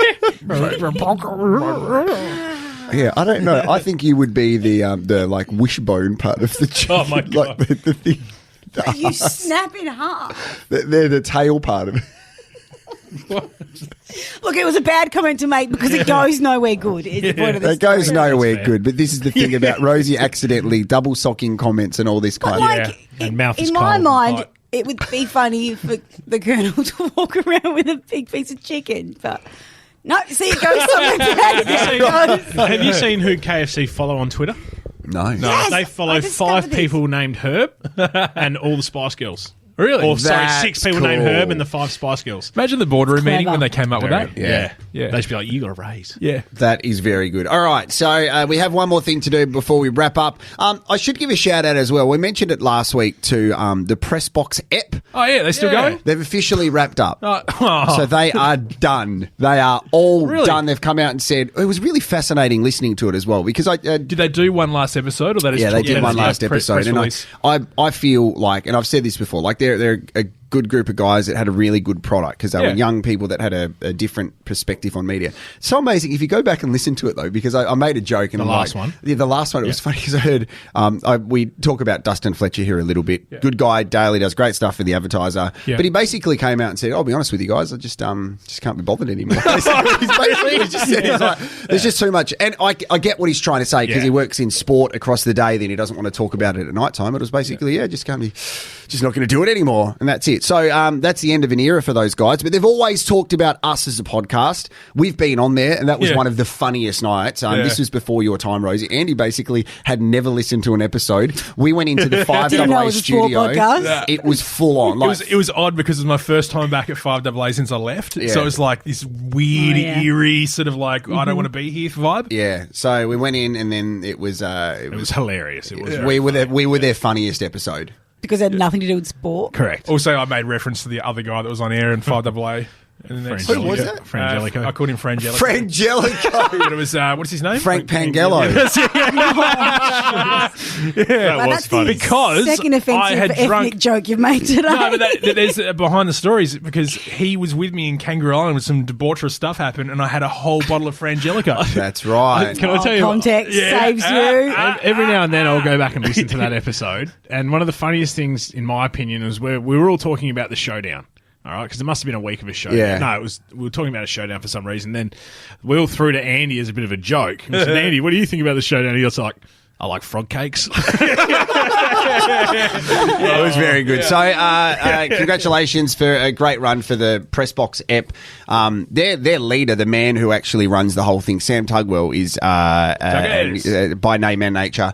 Yeah, I don't know. I think you would be the like wishbone part of the chicken. Oh, my God. Like the You snap in half. they're the tail part of it. Look, it was a bad comment to make because it goes nowhere good. Is the point of this It goes story. nowhere fair. good, but this is the thing about Rosie accidentally double socking comments and all this But kind like, of. And mouth is in my cold. mind, Right. it would be funny for the Colonel to walk around with a big piece of chicken. But no, see, it goes somewhere bad. It goes. Have you seen who KFC follow on Twitter? No. Yes, They I follow discovered 5 this. people named Herb and all the Spice Girls. Really? Or, sorry, That's 6 people named cool. Herb and the 5 Spice Girls. Imagine the boardroom meeting Clever. when they came up with that. Yeah. Yeah. They should be like, you got a raise. Yeah. That is very good. All right, so we have one more thing to do before we wrap up. I should give a shout out as well. We mentioned it last week to the Pressbox app. Oh, yeah, they still going? They've officially wrapped up. Oh. So they are done. They are all Really? done. They've come out and said it was really fascinating listening to it as well because I Did they do one last episode? Or they just they did talked one about last it? episode, Press and release. I feel like, and I've said this before, like they're a good group of guys that had a really good product because they were Yeah. young people that had a different perspective on media. So amazing if you go back and listen to it though, because I made a joke and The I'm last like, one? Yeah, the last one. It was funny because I heard we talk about Dustin Fletcher here a little bit. Good guy, daily does great stuff for the Advertiser, Yeah. but he basically came out and said, "I'll be honest with you guys, I just can't be bothered anymore." He's just said, he's like, there's just too much, and I get what he's trying to say because Yeah. he works in sport across the day, then he doesn't want to talk about it at night time. It was basically, just can't be, just not going to do it anymore, and that's it. So that's the end of an era for those guys. But they've always talked about us as a podcast. We've been on there, and that was Yeah. one of the funniest nights. Yeah. This was before your time, Rosie. Andy basically had never listened to an episode. We went into the 5AA Didn't know it was a sport studio. podcast. Yeah. It was full on. Like, It was odd because it was my first time back at 5AA since I left. Yeah. So it was like this weird, Oh, yeah. eerie sort of like, I don't want to be here vibe. yeah. So we went in, and then it was It was hilarious. It was we were their funniest episode. Because it had nothing to do with sport. correct. Also, I made reference to the other guy that was on air in 5AA. And the next Who was that? Frangelico. I called him Frangelico. Frangelico. But it was, what's his name? Frank Pangello. That Well, was that's funny. the Because second offensive I had ethnic drunk- joke you've made today. No, but there's behind the stories because he was with me in Kangaroo Island when some debaucherous stuff happened, and I had a whole bottle of Frangelico. That's right. Can I tell you? Context saves you. Every now and then I'll go back and listen to that episode. And one of the funniest things, in my opinion, is where we were all talking about the showdown. All right, because it must have been a week of a showdown. Yeah. No, we were talking about a showdown for some reason. Then we all threw to Andy as a bit of a joke. And we said, Andy, what do you think about the showdown? He was like, I like frog cakes. It was very good. So, congratulations for a great run for the Pressbox app. Their leader, the man who actually runs the whole thing, Sam Tugwell, is by name and nature.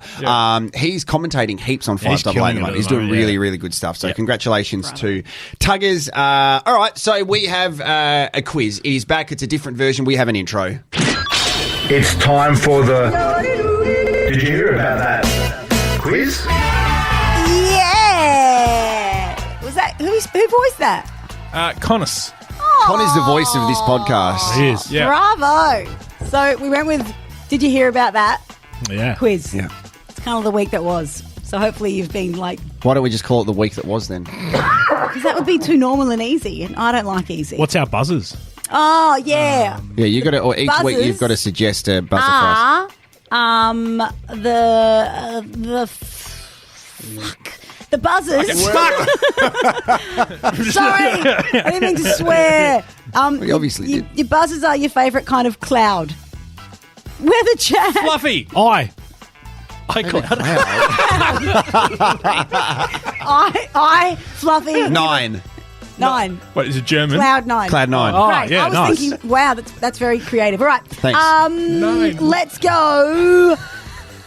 He's commentating heaps on 5AA at the killing it moment. at He's the doing moment, really, really good stuff. So, congratulations to Tuggers. All right, so we have a quiz. It is back. It's a different version. We have an intro. It's time for the... Did you hear about that quiz? Yeah. Was that who voiced that? Connors. Connor's the voice of this podcast. He is. Yeah. Bravo. So we went with Did you hear about that Yeah. quiz? Yeah. It's kind of the week that was. So hopefully you've been like, Why don't we just call it the week that was then? because that would be too normal and easy, and I don't like easy. What's our buzzers? Oh yeah. Yeah, you got to, or each week Buzzers you've got to suggest a buzzer for us. The buzzers. Sorry, I didn't mean to swear. You obviously did. Your buzzers are your favourite kind of cloud. We're the chat. Fluffy. I. I Fluffy 9. 9. What, is it German? Cloud 9. Cloud 9. Oh, Right, yeah, I was nice. thinking, wow, that's very creative. All right. Thanks. Let's go.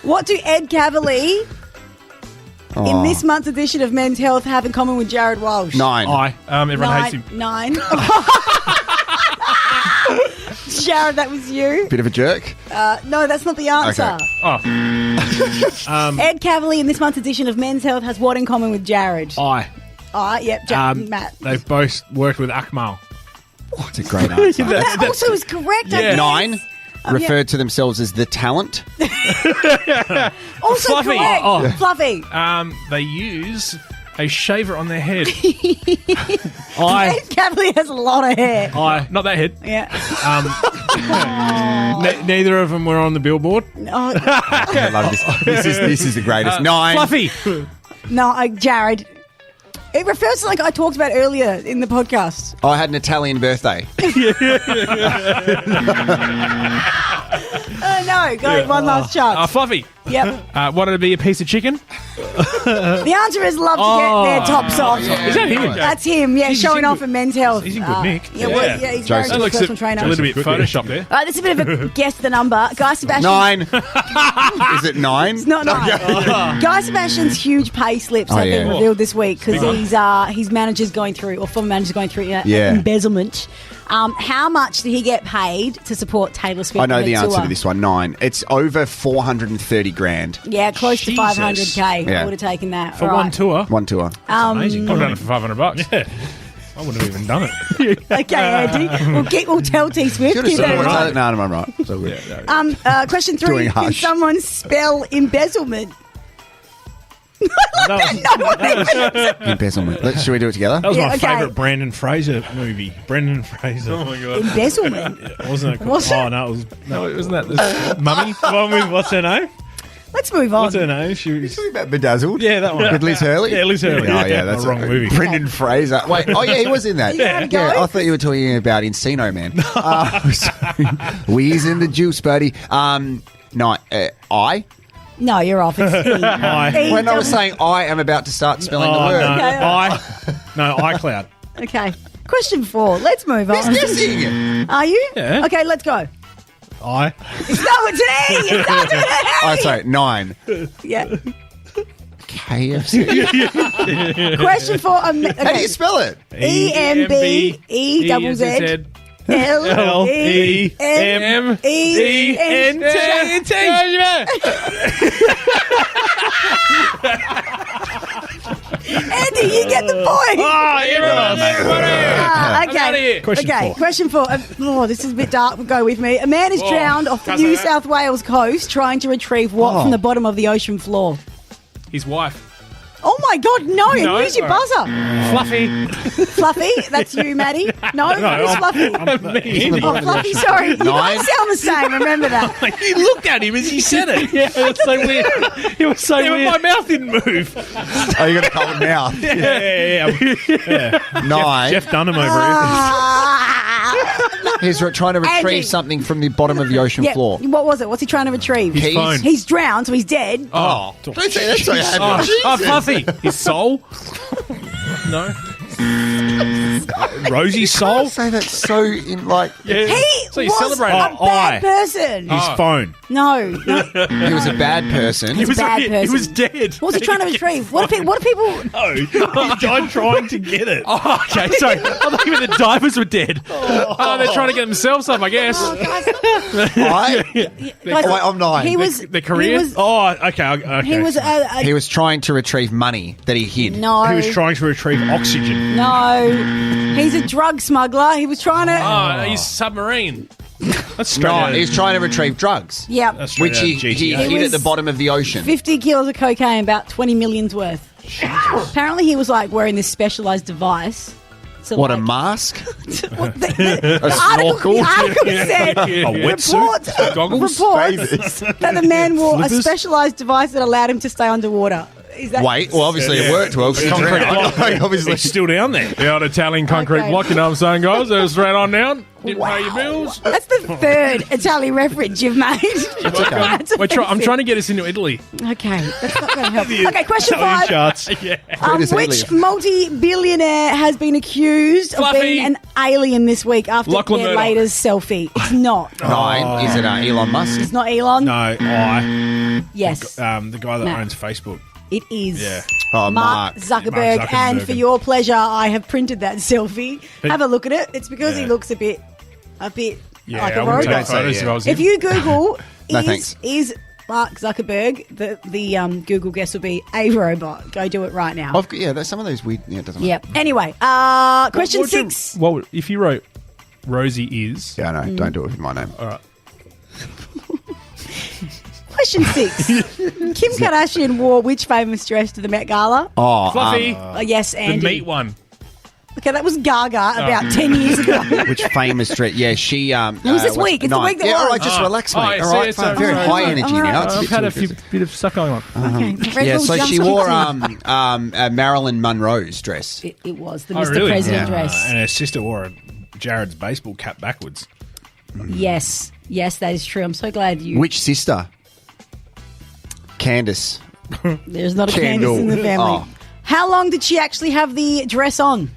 What do Ed Cavalier in this month's edition of Men's Health have in common with Jarrod Walsh? 9. I. Everyone hates him. 9. Jarrod, that was you. Bit of a jerk. No, that's not the answer. Okay. Oh, Ed Cavalier in this month's edition of Men's Health has what in common with Jarrod? I. Yep, Matt. They've both worked with Akmal. That's a great answer. That also is correct, I guess. 9 referred to themselves as the talent. Also Fluffy. correct. Oh. Fluffy. they use a shaver on their head. I. Ed Cavalier has a lot of hair. Not that head. Yeah. Neither of them were on the billboard. Oh, I love this. This is the greatest. 9. Fluffy. no, Jarrod. It refers to like I talked about earlier in the podcast. I had an Italian birthday. No, go one last chance. Fluffy. Yep. Wanted to be a piece of chicken. The answer is love to get their tops off. Is that him? That's him, yeah, He's showing in off good- in Men's Health. he's in good nick. Yeah, well, yeah, he's very Joseph. good That looks personal trainer. a little bit Photoshop there. All right, this is a bit of a guess the number. Guy Sebastian. 9. Is it 9? It's not nine. Guy Sebastian's huge pay slips have been yeah. revealed this week because his manager's going through, or former manager's going through embezzlement. How much did he get paid to support Taylor Swift? I know on the answer tour? to this one. 9. It's over 430 grand. Yeah, close to Jesus. 500k. Yeah. I would have taken that. For All one right. tour. One tour. Amazing. I've done it for $500. Yeah. I wouldn't have even done it. Okay, Andy. We'll tell T Swift. Should have keep said that in it. mind. No, I'm right. So we're Question 3. Doing Can hush. someone spell embezzlement? embezzlement. Should we do it together? That was Yeah, my okay. favourite Brandon Fraser movie. Brendan Fraser. Oh, my God. Embezzlement. Wasn't it? Called? Was it? Oh, no, it was. No, wasn't that the Mummy? The one with, what's her name? Let's move on. What's her name? She was. Talking about Bedazzled? Yeah, that one. With Liz Hurley? Yeah, Liz Hurley. Oh, yeah, that's the wrong movie. Brendan Fraser. Wait, he was in that. Yeah. I thought you were talking about Encino Man. Wheeze in the juice, buddy. No, I. No, you're off. It's E. E When I was double- saying I am about to start spelling the Oh, word. no. iCloud. Okay. Question 4. Let's move on. Who's guessing? Are you? Yeah. Okay, let's go. I. It's an E. It starts with an E. Oh, sorry, 9. Yeah. KFC. Question 4. How do you spell it? EMB E double Z L E M E N T. Andy, you get the point. Okay. Question 4. This is a bit dark, but go with me. A man is drowned off the New South Wales coast trying to retrieve what from the bottom of the ocean floor? His wife. Oh my God, no. Use your All right. buzzer. Fluffy. Fluffy, that's you, Maddie. No, who's Fluffy? Me. Oh, Fluffy, sorry. You guys sound the same, remember that. He looked at him as he said it. Yeah, it was so weird. It was so weird. My mouth didn't move. Oh, you got a cold mouth. Yeah. 9. Jeff Dunham over here. He's trying to retrieve Andy. something from the bottom of the ocean Yeah, floor. what was it? What's he trying to retrieve? His phone. He's drowned, so he's dead. Oh, don't say that so happy. Oh, Fluffy. His soul? No. Rosie's soul? Say that so in like Yeah. He So you was celebrate a it. bad person. His phone. No. he was a bad person. He was a bad He person. was dead. What's he trying to retrieve? What are people... No, he died trying to get it. Oh, okay, sorry. I thought even the divers were dead. Oh, they're trying to get themselves up, I guess. Guys, I'm 9. He was... The career? He was... Okay. He was He was trying to retrieve money that he hid. No. He was trying to retrieve oxygen. No. He's a drug smuggler. He was trying to... Oh, he's submarine. That's straight No, out of- he's trying to retrieve drugs, Yep. That's straight which out he of GTA. hid It at the was- bottom of the ocean. 50 kilos of cocaine, about 20 million's worth. Apparently he was like wearing this specialised device. So What, a like, mask? what the snorkel? The article said wetsuit? Goggles? reports that the man wore a specialised device that allowed him to stay underwater. Is that Wait, well, obviously it worked well. 'cause he Concrete drowned. block. Obviously. It's still down there. The old Italian concrete Okay. block, you know what I'm saying, guys? It was straight on down. Didn't pay your bills. That's the third Italian reference you've made. That's I'm offensive. trying to get us into Italy. Okay, that's not going to help. Okay, question Italian 5. charts. Yeah. Where does he Which live? multi-billionaire has been accused Fluffy. of being an alien this week after Lachlan their Murdoch. latest selfie? It's not. 9. Is it Elon Musk? It's not Elon. No, Yes, the guy that No. owns Facebook. it is. Yeah. Oh, Mark Mark. Zuckerberg. Mark Zuckerberg. And for your pleasure, I have printed that selfie. Have a look at it. It's because he Yeah. looks a bit Yeah, like I a wouldn't take robot. photos if I was him. If you Google No, thanks. is Mark Zuckerberg, the Google guess will be a robot. Go do it right now. Yeah, there's some of those weird. Yeah, it doesn't matter. Yep. Anyway, question What's your- 6. Well, if you wrote Rosie is... Yeah, no, don't do it with my name. All right. Question 6. Kim Kardashian wore which famous dress to the Met Gala? Oh, Fluffy. Yes, the Andy. meat one. Okay, that was Gaga about 10 years ago. which famous street? Yeah, she. It was this week. It's the week that Yeah, all was. right, just relax, mate. Oh, yeah, all see, right, it's fine. a- Very it's high a- energy all right. now. It's I've had a too busy. bit of stuff going on. Okay. Red Yeah, Bull so she Junction wore Tea. Marilyn Monroe's dress. It was the Oh, Mr. really? President Yeah. dress. And her sister wore a Jarrod's baseball cap backwards. Yes, that is true. I'm so glad you. Which sister? Candace. There's not a Candle. Candace in the family. Oh. How long did she actually have the dress on?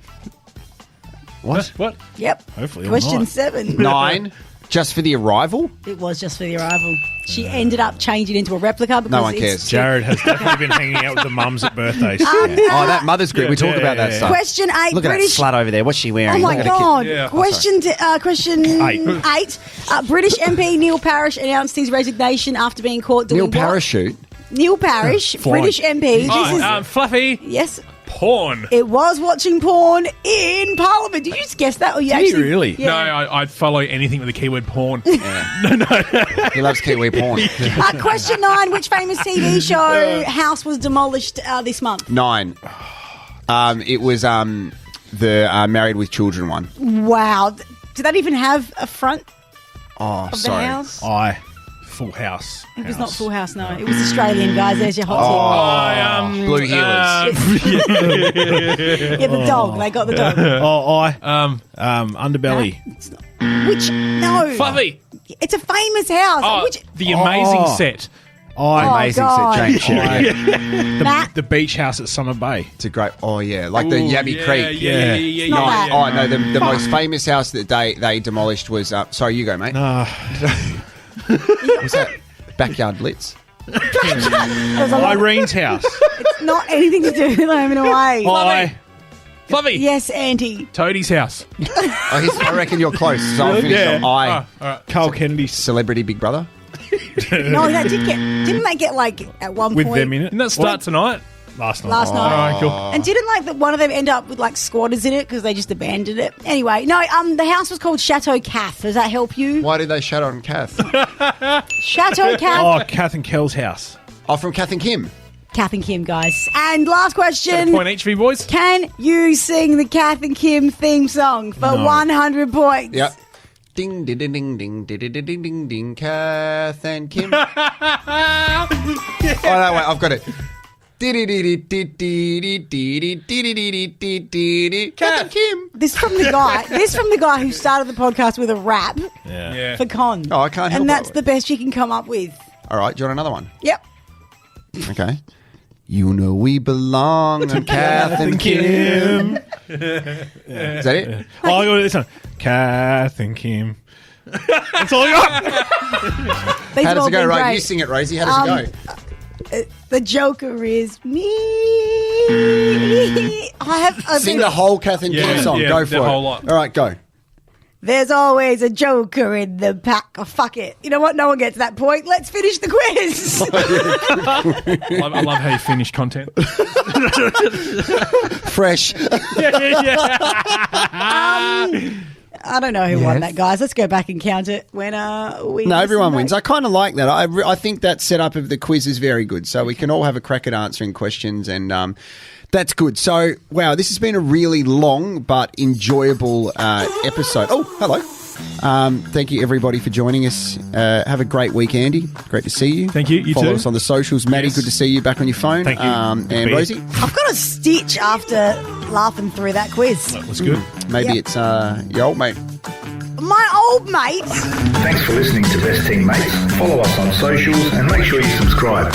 What? What? Yep. Hopefully all Question night. 7. 9? Just for the arrival? It was just for the arrival. She ended up changing into a replica because No one it's- cares. Jarrod has definitely been hanging out with the mums at birthdays. Oh, that mother's group. We talk about that stuff. Question 8. Look at British. that slut over there. What's she Oh wearing? my Look at her God! Yeah. Question 8. 8. British MP Neil Parish announced his resignation after being caught doing Neil what? Parachute. Neil Parish, British MP. This is Fluffy yes. porn. It was watching porn in Parliament. Did you just guess that? Or you Did he actually really? Yeah. No, I'd follow anything with the keyword porn. He loves Kiwi porn. Question 9. Which famous TV show house was demolished this month? 9. It was the Married with Children one. Wow. Did that even have a front Oh, of the sorry. house? Full House. It was not Full House, no. It was Australian, guys. There's your hot tip. Blue Healers. Yeah, the dog. They got the dog. Underbelly. Which? No. Fluffy. It's a famous house. Oh, Which? the amazing set. Amazing God. set, James Sherry. Matt? The beach house at Summer Bay. It's a great. Oh yeah, like the Yabby Creek. Yeah. not that. Oh no, the most famous house that they demolished was. Sorry, you go, mate. Was that Backyard Blitz? There's a lot. Irene's house. It's not anything to do with home and away. Fluffy. Yes, Auntie. Toadie's house. I reckon you're close. So I'll finish Yeah. on I. All right. Carl Kennedy's Celebrity Big Brother. No, that didn't they get like at one with point them in it. Didn't that start tonight? Last night. last night? All right, cool. And didn't like one of them end up with like squatters in it because they just abandoned it? Anyway, no. The house was called Chateau Cath. Does that help you? Why did they shut on Kath? Chateau Cath. Oh, Kath and Kel's house. Oh, from Kath and Kim. Kath and Kim, guys. And last Got a question: point each for you boys. can you sing the Kath and Kim theme song for 100 points? Yep. Ding ding ding ding ding ding ding ding ding ding. Kath and Kim. Oh no, wait, I've got it. Kath and Kim. This from the guy. This from the guy who started the podcast with a rap Yeah. for Con. Oh, I can't help And that's that. the best you can come up with. All right, do you want another one? Yep. Okay. You know we belong on Kath and Kim. Is that it? Oh, I got this one. Kath and Kim. That's all I got. These How have does all it go? been Right, great. you sing it, Rosie. How does it go? The Joker is me. I've Sing been- the whole Kath and Kim Yeah, song. yeah, Go the for it. whole lot. All right, go. There's always a Joker in the pack. Oh, fuck it. You know what? No one gets that point. Let's finish the quiz. I love how you finish content. Fresh. I don't know who won that, guys. Let's go back and count it when we. No, everyone listen wins. back. I kind of like that. I think that setup of the quiz is very good. So we can all have a crack at answering questions, and that's good. So, wow, this has been a really long but enjoyable episode. Oh, hello. Thank you, everybody, for joining us. Have a great week, Andy. Great to see you. Thank you. You Follow too. us on the socials. Matty, Yes. good to see you back on your phone. Thank you. And Good to be Rosie, I've got a stitch after laughing through that quiz. That was good. maybe Yep. it's your old mate. My old mate. Thanks for listening to Best Teammates. Follow us on socials and make sure you subscribe.